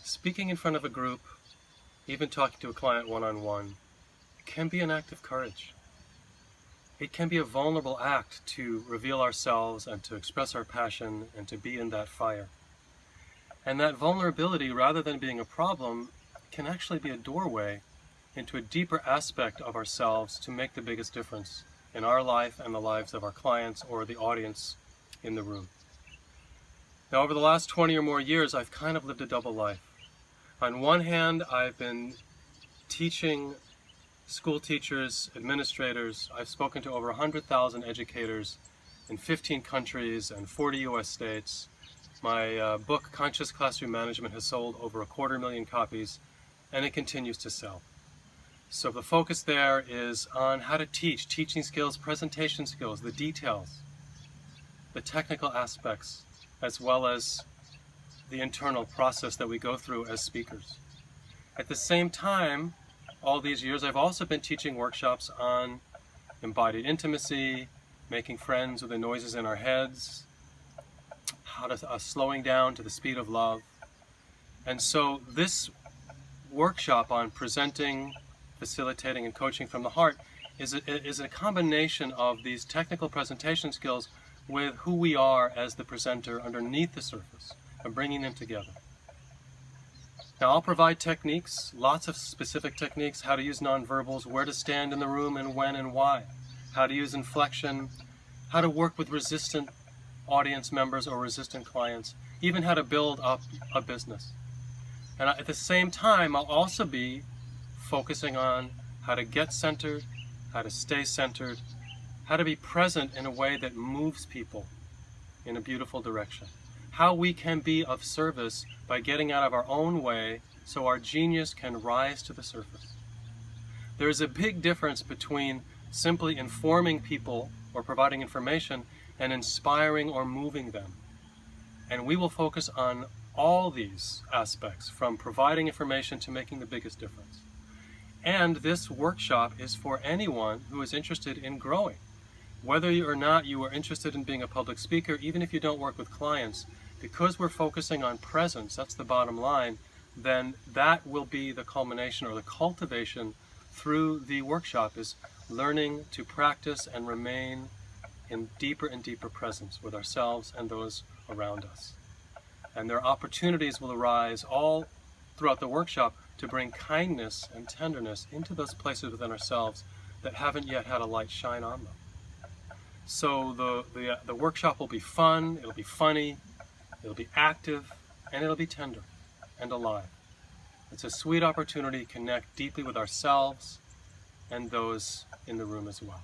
Speaking in front of a group, even talking to a client one-on-one, can be an act of courage. It can be a vulnerable act to reveal ourselves and to express our passion and to be in that fire. And that vulnerability, rather than being a problem, can actually be a doorway into a deeper aspect of ourselves to make the biggest difference in our life and the lives of our clients or the audience in the room. Now, over the last 20 or more years, I've kind of lived a double life. On one hand, I've been teaching school teachers, administrators. I've spoken to over 100,000 educators in 15 countries and 40 US states. My book, Conscious Classroom Management, has sold over 250,000 copies, and it continues to sell. So the focus there is on how to teach, teaching skills, presentation skills, the details, the technical aspects, as well as the internal process that we go through as speakers. At the same time, all these years, I've also been teaching workshops on embodied intimacy, making friends with the noises in our heads, how to slowing down to the speed of love. And so this workshop on presenting, facilitating, and coaching from the heart is a combination of these technical presentation skills with who we are as the presenter underneath the surface, and bringing them together. Now, I'll provide techniques, lots of specific techniques, how to use nonverbals, where to stand in the room and when and why, how to use inflection, how to work with resistant audience members or resistant clients, even how to build up a business. And at the same time, I'll also be focusing on how to get centered, how to stay centered, how to be present in a way that moves people in a beautiful direction. How we can be of service by getting out of our own way so our genius can rise to the surface. There is a big difference between simply informing people or providing information and inspiring or moving them. And we will focus on all these aspects, from providing information to making the biggest difference. And this workshop is for anyone who is interested in growing. Whether or not you are interested in being a public speaker, even if you don't work with clients, because we're focusing on presence, that's the bottom line, then that will be the culmination or the cultivation through the workshop, is learning to practice and remain in deeper and deeper presence with ourselves and those around us. And their opportunities will arise all throughout the workshop to bring kindness and tenderness into those places within ourselves that haven't yet had a light shine on them. So the workshop will be fun, it'll be funny, it'll be active, and it'll be tender and alive. It's a sweet opportunity to connect deeply with ourselves and those in the room as well.